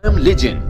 I am legend.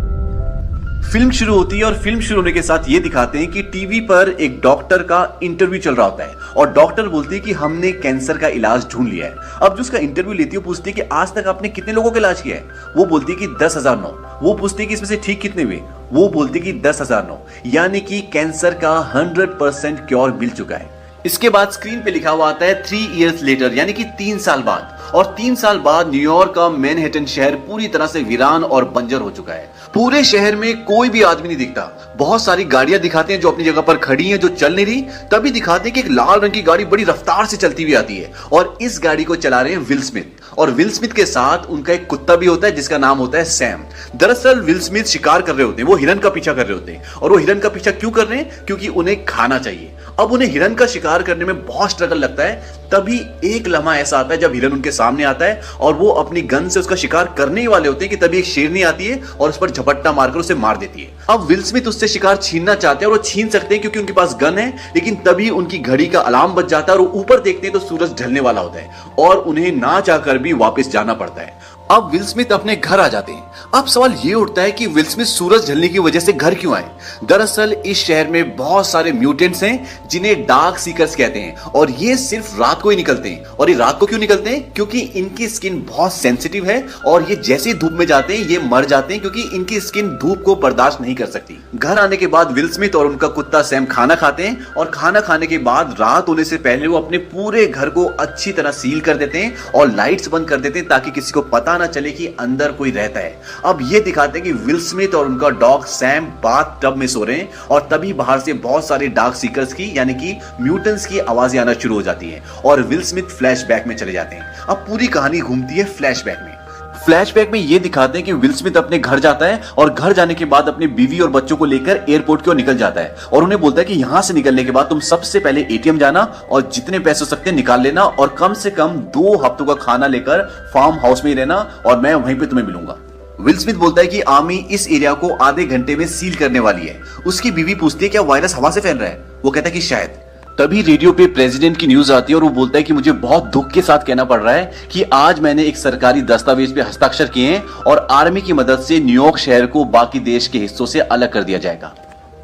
Film शुरू होती है और फिल्म शुरू होने के साथ ये दिखाते हैं कि टीवी पर एक डॉक्टर का इंटरव्यू चल रहा होता है और डॉक्टर बोलती है कि हमने कैंसर का इलाज ढूंढ लिया है। अब जो उसका इंटरव्यू लेती है पूछती है कि आज तक आपने कितने लोगों का इलाज किया है। वो बोलती है कि 10,009। वो पूछती है कि इसमें से ठीक कितने हुए। वो बोलती है कि 10,009, यानी कि कैंसर का 100% क्योर मिल चुका है। इसके बाद स्क्रीन पे लिखा हुआ आता है 3 years later, यानी कि 3 साल बाद। और 3 साल बाद न्यूयॉर्क का मैनहट्टन शहर पूरी तरह से वीरान और बंजर हो चुका है। पूरे शहर में कोई भी आदमी नहीं दिखता। बहुत सारी गाड़ियां दिखाते हैं जो अपनी जगह पर खड़ी हैं, जो चल नहीं रही। तभी दिखाते हैं कि एक लाल रंग की गाड़ी बड़ी रफ्तार से चलती हुई आती है और इस गाड़ी को चला रहे हैं विल स्मिथ। और विल स्मिथ के साथ उनका एक कुत्ता भी होता है जिसका नाम होता है सैम। दरअसल विल स्मिथ शिकार कर रहे होते हैं, वो हिरन का पीछा कर रहे होते हैं। और वो हिरन का पीछा क्यों कर रहे हैं? क्योंकि उन्हें खाना चाहिए। अब उन्हें हिरन का शिकार करने में बहुत स्ट्रगल लगता है। तभी एक लम्हा ऐसा आता है जब हिरन उनके सामने आता है और वो अपनी गन से उसका शिकार करने ही वाले होते हैं कि तभी एक शेरनी आती है और उस पर झपट्टा मारकर उसे मार देती है। अब विल स्मिथ उससे शिकार छीनना चाहते हैं और वो छीन सकते हैं क्योंकि उनके पास गन है, लेकिन तभी उनकी घड़ी का अलार्म बज जाता है और वो ऊपर देखते हैं तो सूरज ढलने वाला होता है और उन्हें ना चाहकर भी वापस जाना पड़ता है। अब विल स्मिथ अपने घर आ जाते हैं। अब सवाल ये उठता है कि विल स्मिथ सूरज ढलने की वजह से घर क्यों आए? दरअसल इस शहर में बहुत सारे म्यूटेंट्स हैं जिन्हें डार्क सीकर्स कहते हैं और ये सिर्फ रात को ही निकलते हैं। और ये रात को क्यों निकलते हैं? क्योंकि इनकी स्किन बहुत सेंसिटिव है और ये जैसे ही धूप में जाते हैं ये मर जाते हैं क्योंकि इनकी स्किन धूप को बर्दाश्त नहीं कर सकती। घर आने के बाद विल स्मिथ और उनका कुत्ता सैम खाना खाते हैं और खाना खाने के बाद रात होने से पहले वो अपने पूरे घर को अच्छी तरह सील कर देते हैं और लाइट्स बंद कर देते हैं ताकि किसी को पता ना चले कि अंदर कोई रहता है। अब ये दिखाते हैं कि विल स्मिथ और उनका डॉग सैम बाथ टब में सो रहे हैं और तभी बाहर से बहुत सारे डार्क सीकर्स की यानी कि म्यूटेंट्स की आवाजें आना शुरू हो जाती हैं और विल स्मिथ फ्लैशबैक में चले जाते हैं। अब पूरी कहानी घूमती है फ्लैशबैक में। फ्लैशबैक में ये दिखाते हैं कि विल स्मिथ अपने घर जाता है और घर जाने के बाद अपनी बीवी और बच्चों को लेकर एयरपोर्ट की ओर निकल जाता है और उन्हें बोलता है कि यहां से निकलने के बाद तुम सबसे पहले एटीएम जाना और जितने पैसे हो सकते हैं निकाल लेना और कम से कम 2 हफ्तों का खाना लेकर फार्म हाउस में ही रहना और मैं वहीं पे तुम्हें मिलूंगा। विल स्मिथ बोलता है कि आर्मी इस एरिया को आधे घंटे में सील करने वाली है। उसकी बीवी पूछती है क्या वायरस हवा से फैल रहा है? वो कहता है कि शायद। तभी रेडियो पे प्रेसिडेंट की न्यूज आती है और वो बोलता है कि मुझे बहुत दुख के साथ कहना पड़ रहा है कि आज मैंने एक सरकारी दस्तावेज पे हस्ताक्षर किए हैं और आर्मी की मदद से न्यूयॉर्क शहर को बाकी देश के हिस्सों से अलग कर दिया जाएगा।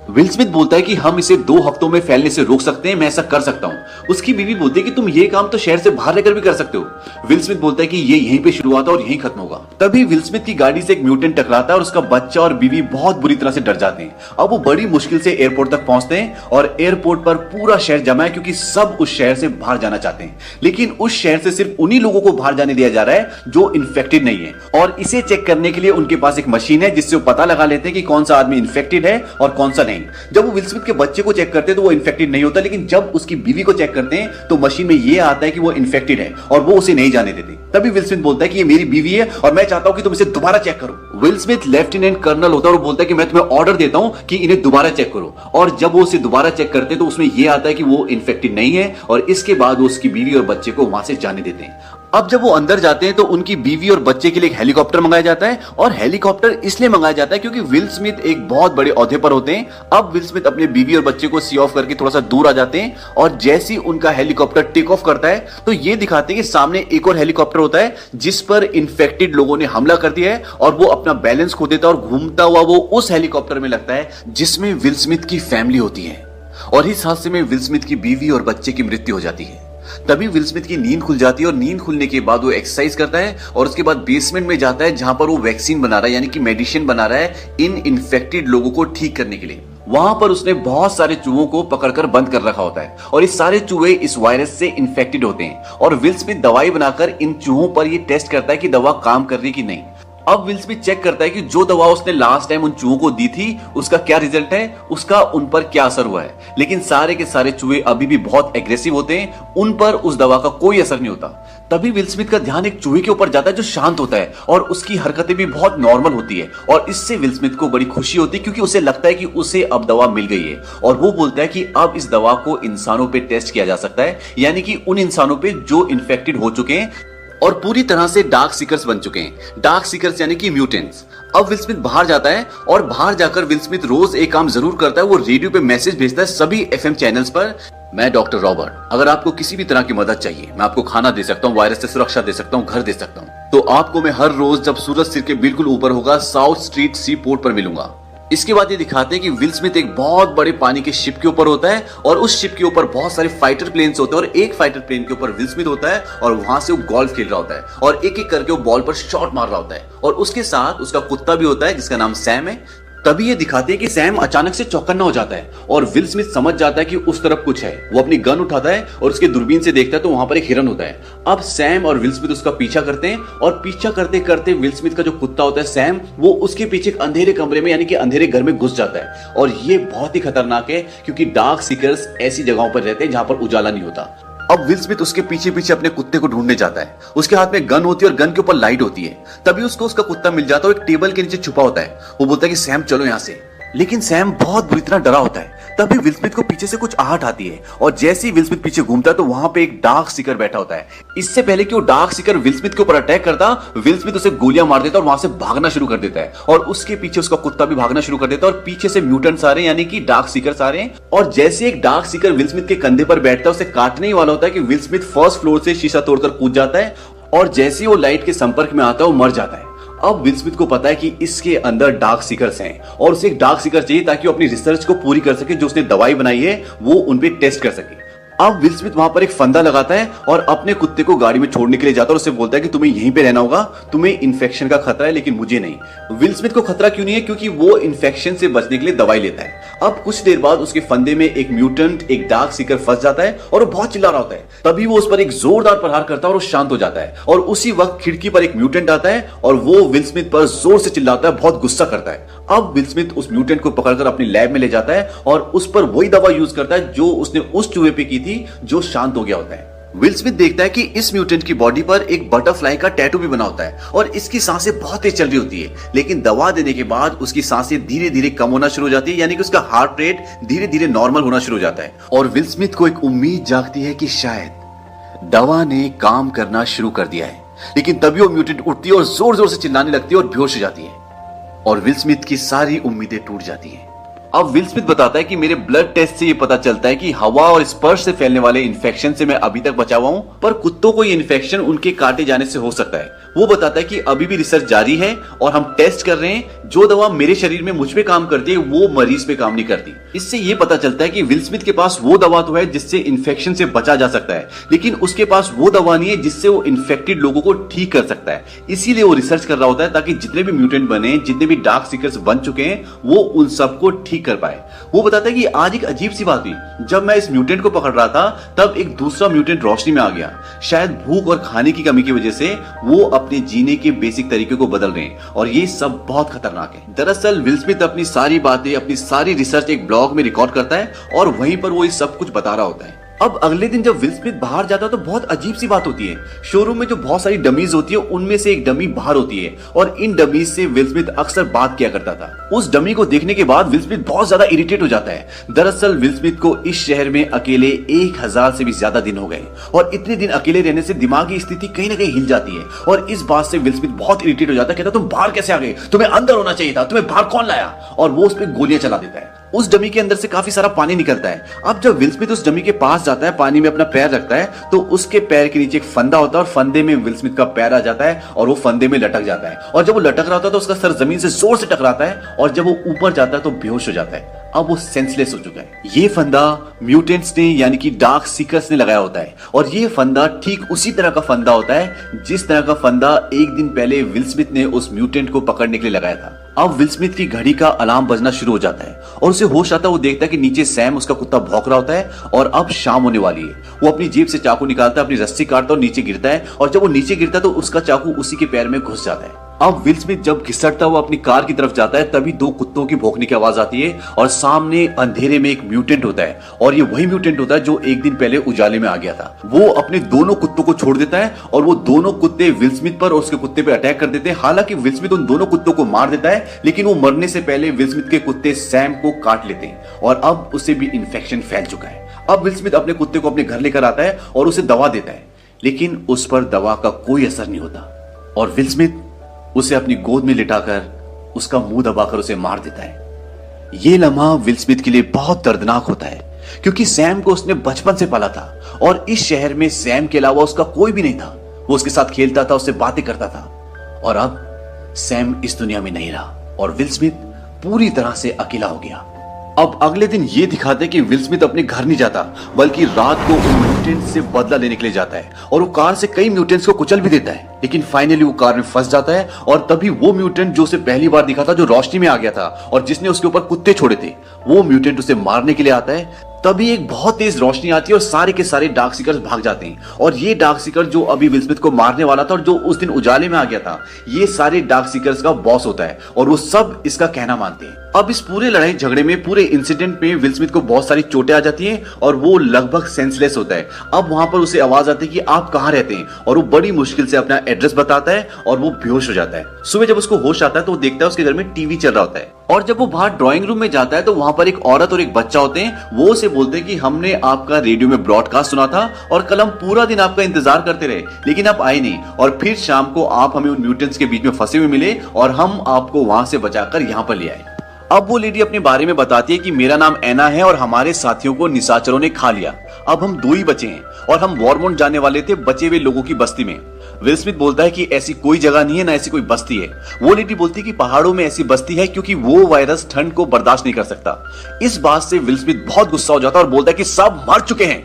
विल स्मिथ बोलता है कि हम इसे 2 हफ्तों में फैलने से रोक सकते हैं, मैं ऐसा कर सकता हूं। उसकी बीवी बोलती है कि तुम ये काम तो शहर से बाहर रहकर भी कर सकते हो। विल स्मिथ बोलता है कि ये यहीं पे शुरू हुआ था और यहीं खत्म होगा। तभी विल स्मिथ की गाड़ी से एक म्यूटेंट टकराता है और उसका बच्चा और बीवी बहुत बुरी तरह से डर जाते हैं। अब वो बड़ी मुश्किल से एयरपोर्ट तक पहुंचते हैं और एयरपोर्ट पर पूरा शहर जमा है क्योंकि सब उस शहर से बाहर जाना चाहते हैं, लेकिन उस शहर से सिर्फ उन्हीं लोगों को बाहर जाने दिया जा रहा है जो इन्फेक्टेड नहीं है। और इसे चेक करने के लिए उनके पास एक मशीन है जिससे वो पता लगा लेते हैं कि कौन सा आदमी इन्फेक्टेड है और कौन सा नहीं। जब वो विल स्मिथ के बच्चे को चेक करते हैं तो वो इन्फेक्टेड नहीं होता, लेकिन जब उसकी बीवी को चेक करते हैं तो मशीन में ये आता है कि वो इन्फेक्टेड है और वो उसे नहीं जाने देते। तभी विल स्मिथ बोलता है कि ये मेरी बीवी है और मैं चाहता हूं कि तुम इसे दोबारा चेक करो। विल स्मिथ लेफ्टिनेंट कर्नल होता है और बोलता है कि मैं तुम्हें ऑर्डर देता हूं कि इन्हें दोबारा चेक करो। और जब वो उसे दोबारा चेक करते हैं तो उसमें यह आता है कि वो इन्फेक्टेड नहीं है और इसके बाद वो उसकी बीवी और बच्चे को वहां से जाने देते हैं। अब जब वो अंदर जाते हैं तो उनकी बीवी और बच्चे के लिए एक हेलीकॉप्टर मंगाया जाता है और हेलीकॉप्टर इसलिए मंगाया जाता है क्योंकि विल स्मिथ एक बहुत बड़े ओहदे पर होते हैं। अब विल स्मिथ अपने बीवी और बच्चे को सी ऑफ करके थोड़ा सा दूर आ जाते हैं और जैसे ही उनका हेलीकॉप्टर टेक ऑफ करता है तो ये दिखाते हैं कि सामने एक और हेलीकॉप्टर होता है जिस पर इन्फेक्टेड लोगों ने हमला कर दिया है और वो अपना बैलेंस खो देता है और घूमता हुआ वो उस हेलीकॉप्टर में लगता है जिसमें विल स्मिथ की फैमिली होती है। और इस हादसे में विल स्मिथ की बीवी और बच्चे की मृत्यु हो जाती है। तभी विल स्मिथ की नींद खुल जाती है और नींद खुलने के बाद वो एक्सरसाइज करता है और उसके बाद बेसमेंट में जाता है जहां पर वो वैक्सीन बना रहा है यानी कि मेडिसिन बना रहा है इन इन्फेक्टेड लोगों को ठीक करने के लिए। वहां पर उसने बहुत सारे चूहों को पकड़कर बंद कर रखा होता है और ये सारे चूहे इस वायरस से इन्फेक्टेड होते हैं और विल स्मिथ दवाई बनाकर इन चूहों पर ये टेस्ट करता है कि दवा काम कर रही कि नहीं। अब विल स्मिथ चेक करता है कि जो दवा उसने लास्ट टाइम उन चूहों को दी थी उसका क्या रिजल्ट है, उसका उन पर क्या असर हुआ है। लेकिन सारे के सारे चूहे अभी भी बहुत एग्रेसिव होते हैं, उन पर उस दवा का कोई असर नहीं होता। तभी विल स्मिथ का ध्यान एक चूहे के ऊपर जाता है जो शांत होता है और उसकी हरकतें भी बहुत नॉर्मल होती है और इससे विल स्मिथ को बड़ी खुशी होती है क्योंकि उसे लगता है कि उसे अब दवा मिल गई है और वो बोलता है कि अब इस दवा को इंसानों पे टेस्ट किया जा सकता है, यानी कि उन इंसानों पे जो इन्फेक्टेड हो चुके हैं और पूरी तरह से डार्क सीकर्स बन चुके हैं। डार्क सीकर्स यानी कि म्यूटेंट्स। अब विल स्मिथ बाहर जाता है और बाहर जाकर विल स्मिथ रोज एक काम जरूर करता है, वो रेडियो पे मैसेज भेजता है सभी एफएम चैनल्स पर मैं डॉक्टर रॉबर्ट। अगर आपको किसी भी तरह की मदद चाहिए, मैं आपको खाना दे सकता हूँ, वायरस से सुरक्षा दे सकता हूँ, घर दे सकता हूँ। तो आपको मैं हर रोज जब सूरज सिर के बिल्कुल ऊपर होगा साउथ स्ट्रीट सी पोर्ट पर मिलूंगा। इसके बाद ये दिखाते हैं कि विल स्मिथ एक बहुत बड़े पानी के शिप के ऊपर होता है और उस शिप के ऊपर बहुत सारे फाइटर प्लेन्स होते हैं और एक फाइटर प्लेन के ऊपर विल स्मिथ होता है और वहां से वो गोल्फ खेल रहा होता है और एक एक करके वो बॉल पर शॉट मार रहा होता है और उसके साथ उसका कुत्ता भी होता है जिसका नाम सैम है। तभी ये दिखाते हैं कि सैम अचानक से चौकन्ना हो जाता है और विल स्मिथ समझ जाता है कि उस तरफ कुछ है। वो अपनी गन उठाता है और उसके दूरबीन से देखता है तो वहां पर एक हिरन होता है। अब सैम और विल स्मिथ उसका पीछा करते हैं और पीछा करते करते विल स्मिथ का जो कुत्ता होता है सैम, वो उसके पीछे एक अंधेरे कमरे में यानी कि अंधेरे घर में घुस जाता है। और ये बहुत ही खतरनाक है क्योंकि डार्क सीकर्स ऐसी जगहों पर रहते हैं जहां पर उजाला नहीं होता। अब विल स्मिथ उसके पीछे पीछे अपने कुत्ते को ढूंढने जाता है। उसके हाथ में गन होती है और गन के ऊपर लाइट होती है। तभी उसको उसका कुत्ता मिल जाता है और एक टेबल के नीचे छुपा होता है। वो बोलता है कि सैम चलो यहाँ से, लेकिन सैम बहुत बुरी तरह डरा होता है। तभी विल स्मिथ को पीछे से कुछ आहट आती है और जैसे ही विल स्मिथ पीछे घूमता है तो वहां पे एक डार्क सीकर बैठा होता है। इससे पहले कि वो डार्क सीकर विल स्मिथ के ऊपर अटैक करता, विल स्मिथ उसे गोलियां मार देता और वहां से भागना शुरू कर देता है और उसके पीछे उसका कुत्ता भी भागना शुरू कर देता है और पीछे से म्यूटेंट्स आ रहे हैं यानी कि डार्क सीकर्स आ रहे हैं। और जैसे एक डार्क सीकर विल स्मिथ के कंधे पर बैठता है, उसे काटने ही वाला होता है कि विल स्मिथ फर्स्ट फ्लोर से शीशा तोड़कर कूद जाता है और जैसे ही वो लाइट के संपर्क में आता है वो मर जाता है। अब विल स्मिथ को पता है कि इसके अंदर डार्क सीकर्स हैं और उसे एक डार्क सीकर चाहिए ताकि वो अपनी रिसर्च को पूरी कर सके, जो उसने दवाई बनाई है वो उन पे टेस्ट कर सके। अब विल स्मिथ वहां पर एक फंदा लगाता है और अपने कुत्ते को गाड़ी में छोड़ने के लिए जाता है और उससे बोलता है कि तुम्हें यहीं पे रहना होगा, तुम्हें इन्फेक्शन का खतरा है लेकिन मुझे नहीं। विल स्मिथ को खतरा क्यों नहीं है? क्योंकि वो इन्फेक्शन से बचने के लिए दवाई लेता है। अब कुछ देर बाद उसके फंदे में एक म्यूटेंट, एक डार्क सीकर फंस जाता है और वो बहुत चिल्ला रहा होता है। तभी वो उस पर एक जोरदार प्रहार करता है और वो शांत हो जाता है और उसी वक्त खिड़की पर एक म्यूटेंट आता है और वो विल स्मिथ पर जोर से चिल्लाता है, बहुत गुस्सा करता है। अब विल स्मिथ उस म्यूटेंट को पकड़कर अपनी लैब में ले जाता है और उस पर वही दवा यूज करता है जो उसने उस चूहे पे की थी जो शांत हो गया होता है। विल स्मिथ देखता है कि इस म्यूटेंट की बॉडी पर एक बटरफ्लाई का टैटू भी बना होता है और इसकी सांसें बहुत तेज चल रही होती है, लेकिन दवा देने के बाद उसकी सांसें धीरे धीरे कम होना शुरू हो जाती है, यानी कि उसका हार्ट रेट धीरे धीरे नॉर्मल होना शुरू हो जाता है। और विल स्मिथ को एक उम्मीद जागती है कि शायद दवा ने काम करना शुरू कर दिया है। लेकिन तभी वो म्यूटेंट उठती है और जोर जोर से चिल्लाने लगती है और बेहोश हो जाती है और विल स्मिथ की सारी उम्मीदें टूट जाती हैं। अब विल स्मिथ बताता है कि मेरे ब्लड टेस्ट से ये पता चलता है कि हवा और स्पर्श से फैलने वाले इन्फेक्शन से मैं अभी तक बचा हुआ हूं, पर कुत्तों को ये इन्फेक्शन उनके काटे जाने से हो सकता है। वो बताता है कि अभी भी रिसर्च जारी है और हम टेस्ट कर रहे हैं, जो दवा मेरे शरीर में मुझ पे काम करती है वो मरीज पे काम नहीं करती। इससे ये पता चलता है कि विल स्मिथ के पास वो दवा तो है जिससे इन्फेक्शन से बचा जा सकता है, लेकिन उसके पास वो दवा नहीं है जिससे वो इन्फेक्टेड लोगों को ठीक कर सकता है। इसीलिए वो रिसर्च कर रहा होता है ताकि जितने भी म्यूटेंट बने, जितने भी डार्क सीकर्स बन चुके हैं, वो उन सबको ठीक कर पाए। वो बताता है कि आज एक अजीब सी बात हुई। जब मैं इस म्यूटेंट को पकड़ रहा था तब एक दूसरा म्यूटेंट रोशनी में आ गया। शायद भूख और खाने की कमी की वजह से वो अपने जीने के बेसिक तरीके को बदल रहे हैं और ये सब बहुत खतरनाक है। दरअसल विल स्मिथ अपनी सारी बातें, अपनी सारी रिसर्च एक ब्लॉग में रिकॉर्ड करता है और वहीं पर वो ये सब कुछ बता रहा होता है। अब अगले दिन जब विल स्मिथ बाहर जाता है तो बहुत अजीब सी बात होती है। शोरूम में जो बहुत सारी डमीज होती है उनमें से एक डमी बाहर होती है और इन डमीज से विल स्मिथ अक्सर बात किया करता था। उस डमी को देखने के बाद विल स्मिथ बहुत ज्यादा इरिटेट हो जाता है। दरअसल विल स्मिथ को इस शहर में अकेले 1000 से भी ज्यादा दिन हो गए और इतने दिन अकेले रहने से दिमागी स्थिति कहीं ना कहीं हिल जाती है और इस बात से विल स्मिथ बहुत इरिटेट हो जाता है। कहता तुम बाहर कैसे आ गए, तुम्हें अंदर होना चाहिए था, तुम्हें बाहर कौन लाया? और वो उस पर गोलियां चला देता है। उस डमी के अंदर से काफी सारा पानी निकलता है। अब जब विल स्मिथ उस डमी के पास जाता है, पानी में अपना पैर रखता है, तो उसके पैर के नीचे एक फंदा होता है और फंदे में विल स्मिथ का पैर आ जाता है और वो फंदे में लटक जाता है। और जब वो लटक रहा होता है तो उसका सर जमीन से जोर से टकराता है और जब वो ऊपर जाता है तो बेहोश हो जाता है। अब वो सेंसलेस हो चुका है। ये फंदा म्यूटेंट्स ने यानी कि डार्क सीकर्स ने लगाया होता है और ये फंदा ठीक उसी तरह का फंदा होता है जिस तरह का फंदा एक दिन पहले विल स्मिथ ने उस म्यूटेंट को पकड़ने के लिए लगाया था। अब विल स्मिथ की घड़ी का अलार्म बजना शुरू हो जाता है और उसे होश आता है। वो देखता है कि नीचे सैम उसका कुत्ता भौंक रहा होता है और अब शाम होने वाली है। वो अपनी जेब से चाकू निकालता है, अपनी रस्सी काटता है और नीचे गिरता है और जब वो नीचे गिरता है तो उसका चाकू उसी के पैर में घुस जाता है। अब विल स्मिथ जब घिसटता हुआ अपनी कार की तरफ जाता है तभी 2 कुत्तों की भौंकने की आवाज आती है और सामने अंधेरे में एक म्यूटेंट होता है और ये वही म्यूटेंट होता है जो एक दिन पहले उजाले में आ गया था। वो अपने दोनों कुत्तों को छोड़ देता है और वो दोनों कुत्ते विल स्मिथ पर और उसके कुत्ते पे अटैक कर देते हैं। हालांकि विल स्मिथ उन दोनों कुत्तों को मार देता है, लेकिन वो मरने से पहले विल स्मिथ के कुत्ते सैम को काट लेते हैं और अब उसे भी इन्फेक्शन फैल चुका है। अब विल स्मिथ अपने कुत्ते को अपने घर लेकर आता है और उसे दवा देता है, लेकिन उस पर दवा का कोई असर नहीं होता और विल स्मिथ उसे अपनी गोद में लिटाकर उसका मुंह दबाकर उसे मार देता है। यह लम्हा विल स्मिथ के लिए बहुत दर्दनाक होता है क्योंकि सैम को उसने बचपन से पाला था और इस शहर में सैम के अलावा उसका कोई भी नहीं था। वो उसके साथ खेलता था, उससे बातें करता था। और अब सैम इस दुनिया में नहीं रहा और विल स्मिथ पूरी तरह से अकेला हो गया। अब अगले दिन ये दिखाते कि विल स्मिथ अपने घर नहीं जाता, बल्कि रात को उन म्यूटेंट्स से बदला लेने के लिए जाता है और वो कार से कई म्यूटेंट्स को कुचल भी देता है। लेकिन फाइनली वो कार में फंस जाता है और तभी वो म्यूटेंट जो उसे पहली बार दिखा था, जो रोशनी में आ गया था और जिसने उसके ऊपर कुत्ते छोड़े थे, वो म्यूटेंट उसे मारने के लिए आता है। तभी एक बहुत तेज रोशनी आती है और सारे के सारे डार्क सीकर्स भाग जाते हैं। और ये डार्क सीकर जो अभी विल स्मिथ को मारने वाला था और जो उस दिन उजाले में आ गया था, ये सारे डार्क सीकर्स का बॉस होता है और वो सब इसका कहना मानते हैं। अब इस पूरे लड़ाई झगड़े में, पूरे इंसिडेंट में विल स्मिथ को बहुत सारी चोटें आ जाती हैं और वो लगभग सेंसलेस होता है। अब वहां पर उसे आवाज आती है कि आप कहां रहते हैं, और वो बड़ी मुश्किल से अपना एड्रेस बताता है और वो बेहोश हो जाता है। सुबह जब उसको होश आता है तो वो देखता है उसके घर में टीवी चल रहा होता है और जब वो बाहर ड्राइंग रूम में जाता है तो वहां पर एक औरत और एक बच्चा होते हैं। वो उसे बोलते हैं कि हमने आपका रेडियो में ब्रॉडकास्ट सुना था और कल हम पूरा दिन आपका इंतजार करते रहे, लेकिन आप आए नहीं, और फिर शाम को आप हमें उन म्यूटेंट्स के बीच में फंसे हुए मिले और हम आपको वहां से बचाकर यहाँ पर ले आए। अब वो लेडी अपने बारे में बताती है कि मेरा नाम एना है और हमारे साथियों को निशाचरों ने खा लिया। अब हम 2 ही बचे हैं और हम वॉरमोंट जाने वाले थे बचे हुए लोगों की बस्ती में। विल स्मिथ बोलता है कि ऐसी कोई जगह नहीं है, ना ऐसी कोई बस्ती है। वो लेडी बोलती है कि पहाड़ों में ऐसी बस्ती है क्योंकि वो वायरस ठंड को बर्दाश्त नहीं कर सकता। इस बात से विल स्मिथ बहुत गुस्सा हो जाता है और बोलता है कि सब मर चुके हैं,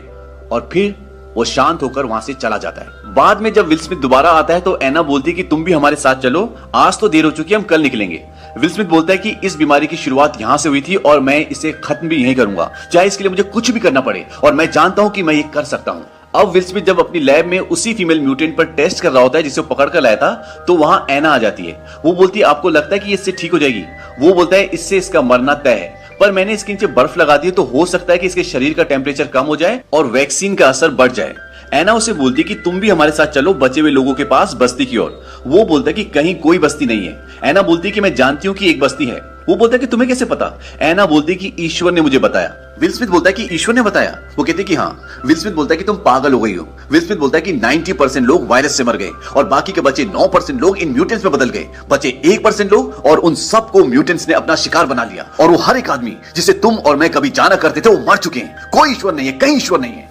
और फिर वो शांत होकर वहां से चला जाता है। बाद में जब विल स्मिथ दोबारा आता है तो एना बोलती है कि तुम भी हमारे साथ चलो, आज तो देर हो चुकी है, हम कल निकलेंगे। विल स्मिथ बोलता है कि इस बीमारी की शुरुआत यहां से हुई थी और मैं इसे खत्म भी यहीं करूंगा, चाहे इसके लिए मुझे कुछ भी करना पड़े, और मैं जानता हूं कि मैं ये कर सकता हूं। अब विल स्मिथ जब अपनी लैब में उसी फीमेल म्यूटेंट पर टेस्ट कर रहा होता है जिसे वो पकड़ कर लाया था, तो वहां एना आ जाती है। वो बोलती है आपको लगता है कि इससे ठीक हो जाएगी? वो बोलता है इससे इसका मरना तय है, पर मैंने इसके नीचे बर्फ लगा दी है तो हो सकता है कि इसके शरीर का टेम्परेचर कम हो जाए और वैक्सीन का असर बढ़ जाए। एना उसे बोलती है कि तुम भी हमारे साथ चलो बचे हुए लोगों के पास बस्ती की ओर। वो बोलता है कि कहीं कोई बस्ती नहीं है। एना बोलती है कि मैं जानती हूँ कि एक बस्ती है। वो बोलता है कि तुम्हें कैसे पता? एना बोलती है कि ईश्वर ने मुझे बताया। विल स्मिथ बोलता है कि ईश्वर ने बताया? वो कहते हैं कि हाँ। विल स्मिथ बोलता है कि तुम पागल हो गई हो। विल स्मिथ बोलता है कि 90% लोग वायरस से मर गए और बाकी के बचे 9% लोग इन म्यूटेंट्स में बदल गए। बचे 1% लोग और उन सबको म्यूटेंट्स ने अपना शिकार बना लिया, और वो हर एक आदमी जिसे तुम और मैं कभी जाना करते थे वो मर चुके हैं। कोई ईश्वर नहीं है, कहीं ईश्वर नहीं है।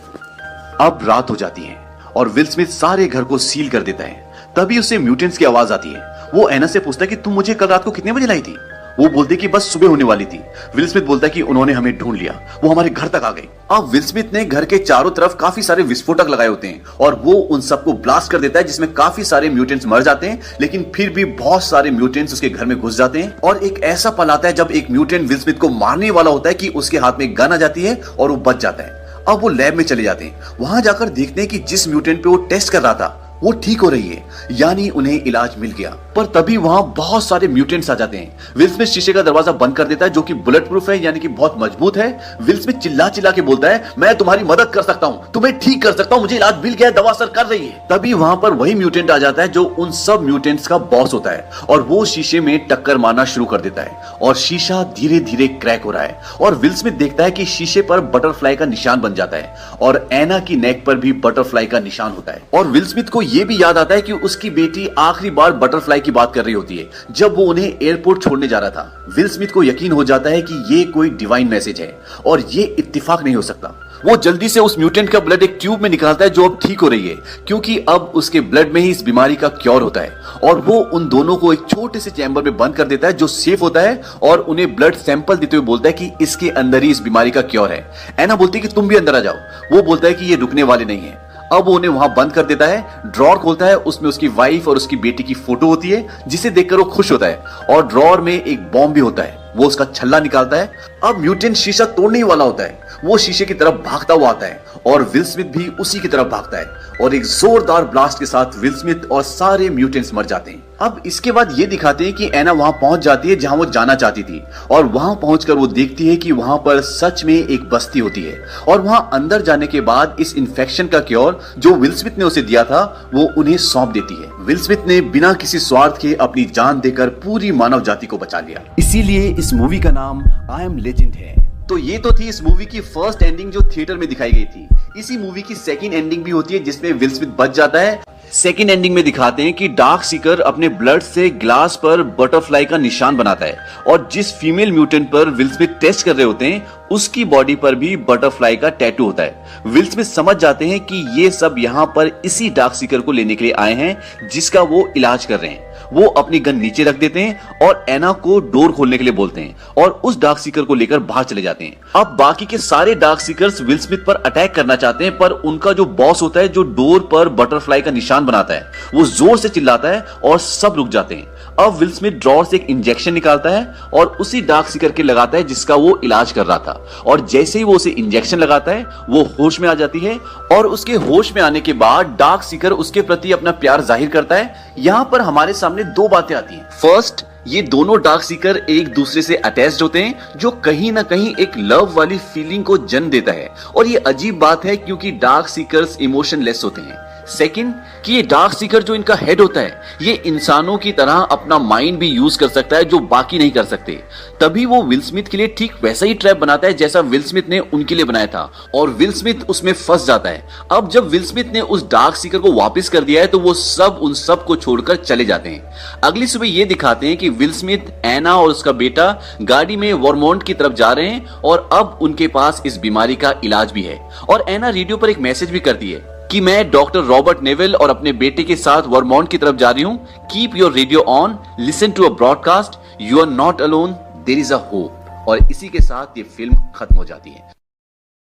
अब रात हो जाती है और विल स्मिथ सारे घर को सील कर देता है। तभी उसे म्यूटेंट्स की आवाज आती है। वो एना से पूछता है कि तुम मुझे कल रात को कितने बजे लाई थी? वो बोलती कि बस सुबह होने वाली थी। विल स्मिथ बोलता है कि उन्होंने हमें ढूंढ लिया, वो हमारे घर तक आ गए। अब विल स्मिथ ने घर के चारों तरफ काफी सारे विस्फोटक लगाए होते हैं और वो उन सबको ब्लास्ट कर देता है, जिसमें काफी सारे म्यूटेंट्स मर जाते हैं, लेकिन फिर भी बहुत सारे म्यूटेंट्स उसके घर में घुस जाते हैं। और एक ऐसा पल आता है जब एक म्यूटेंट विल स्मिथ को मारने वाला होता है कि उसके हाथ में गन आ जाती है और वो बच जाता है। अब वो लैब में चले जाते हैं। वहां जाकर देखते हैं कि जिस म्यूटेंट पे वो टेस्ट कर रहा था वो ठीक हो रही है, यानी उन्हें इलाज मिल गया। पर तभी वहां बहुत सारे म्यूटेंट्स आ जाते हैं। विल स्मिथ शीशे का दरवाजा बंद कर देता है जो कि बुलेट प्रूफ है, यानी कि बहुत मजबूत है। विल स्मिथ चिल्ला चिल्ला के बोलता है मैं तुम्हारी मदद कर सकता हूं, तुम्हें ठीक कर सकता हूं, मुझे इलाज मिल गया, दवा असर कर रही है। तभी वहां पर वही म्यूटेंट आ जाता है जो उन सब म्यूटेंट्स का बॉस होता है और वो शीशे में टक्कर मारना शुरू कर देता है और शीशा धीरे धीरे क्रैक हो रहा है। और विल स्मिथ देखता है कि शीशे पर बटरफ्लाई का निशान बन जाता है और एना की नेक पर भी बटरफ्लाई का निशान होता है। और विल स्मिथ को यह भी याद आता है कि उसकी बेटी आखिरी बार बटरफ्लाई की बात कर रही होती है जब वो उन्हें एयरपोर्ट छोड़ने जा रहा था। विल स्मिथ को यकीन हो जाता है कि ये कोई डिवाइन मैसेज है और ये इत्तेफाक नहीं हो सकता। वो जल्दी से उस म्यूटेंट का ब्लड एक ट्यूब में निकालता है जो अब ठीक हो रही है, क्योंकि अब उसके ब्लड में ही इस बीमारी का क्योर होता है। और वो उन दोनों को एक छोटे से चैम्बर में बंद कर देता है जो सेफ होता है और उन्हें ब्लड सैंपल देते हुए बोलता है कि इसके अंदर ही इस बीमारी का क्योर है। एना बोलती है कि तुम भी अंदर आ जाओ। वो बोलता है कि ये रुकने वाले नहीं है। अब वो उन्हें वहां बंद कर देता है। ड्रॉर खोलता है, उसमें उसकी वाइफ और उसकी बेटी की फोटो होती है जिसे देखकर वो खुश होता है, और ड्रॉर में एक बॉम्ब भी होता है। वो उसका छल्ला निकालता है। अब म्यूटेंट शीशा तोड़ने ही वाला होता है। वो शीशे की तरफ भागता हुआ आता है और विल स्मिथ भी उसी की तरफ भागता है और एक जोरदार ब्लास्ट के साथ विल स्मिथ और सारे म्यूटेंट्स मर जाते हैं। अब इसके बाद ये दिखाते हैं कि एना वहां पहुंच जाती है जहां वो जाना चाहती थी, और वहां पहुंचकर वो देखती है कि वहां पर सच में एक बस्ती होती है। और वहां अंदर जाने के बाद इस इन्फेक्शन का क्योर जो विल स्मिथ ने उसे दिया था वो उन्हें सौंप देती है। विल स्मिथ ने बिना किसी स्वार्थ के अपनी जान देकर पूरी मानव जाति को बचा लिया। इसीलिए इस मूवी का नाम आई एम लेजेंड है। तो ये तो थी इस मूवी की फर्स्ट एंडिंग जो थिएटर में दिखाई गई थी। इसी मूवी की सेकंड एंडिंग भी होती है जिसमें विल स्मिथ बच जाता है, सेकेंड एंडिंग में दिखाते हैं कि डार्क सीकर अपने ब्लड से ग्लास पर बटरफ्लाई का निशान बनाता है और जिस फीमेल म्यूटेंट पर विल स्मिथ टेस्ट कर रहे होते हैं उसकी बॉडी पर भी बटरफ्लाई का टैटू होता है। विल स्मिथ समझ जाते हैं कि ये सब यहाँ पर इसी डार्क सीकर को लेने के लिए आए हैं जिसका वो इलाज कर रहे हैं। वो अपनी गन नीचे रख देते हैं और एना को डोर खोलने के लिए बोलते हैं और उस डार्क सीकर को लेकर बाहर चले जाते हैं। अब बाकी के सारे डार्क सीकर्स विल स्मिथ पर अटैक करना चाहते हैं, पर उनका जो बॉस होता है जो डोर पर बटरफ्लाई का निशान बनाता है वो जोर से चिल्लाता है और सब रुक जाते हैं। अब विल स्मिथ ड्रॉर से एक इंजेक्शन निकालता है और उसी डार्क सीकर के लगाता है जिसका वो इलाज कर रहा था, और जैसे ही वो उसे इंजेक्शन लगाता है वो होश में आ जाती है और उसके होश में आने के बाद डार्क सीकर उसके प्रति अपना प्यार जाहिर करता है। यहाँ पर हमारे सामने दो बातें आती हैं। फर्स्ट, ये दोनों डार्क सीकर एक दूसरे से अटैच्ड होते हैं जो कहीं ना कहीं एक लव वाली फीलिंग को जन्म देता है, और ये अजीब बात है क्योंकि डार्क सीकर्स इमोशनलेस होते हैं। सेकंड, कि ये डार्क सीकर जो इनका हेड होता है ये इंसानों की तरह अपना माइंड भी यूज कर सकता है जो बाकी नहीं कर सकते। तभी वो विल स्मिथ के लिए ठीक वैसा ही ट्रैप बनाता है जैसा विल स्मिथ ने उनके लिए बनाया था, और विल स्मिथ उसमें फंस जाता है। अब जब विल स्मिथ ने उस डार्क सीकर को वापस कर दिया है तो वो सब उन सब को छोड़कर चले जाते हैं। अगली सुबह ये दिखाते हैं कि विल स्मिथ, एना और उसका बेटा गाड़ी में वर्मोंट की तरफ जा रहे हैं और अब उनके पास इस बीमारी का इलाज भी है। और एना रेडियो पर एक मैसेज भी करती है कि मैं डॉक्टर रॉबर्ट नेविल और अपने बेटे के साथ वर्मोंट की तरफ जा रही हूँ। Keep your radio on, listen to a broadcast, you are not alone, there is a hope. और इसी के साथ ये फिल्म खत्म हो जाती है।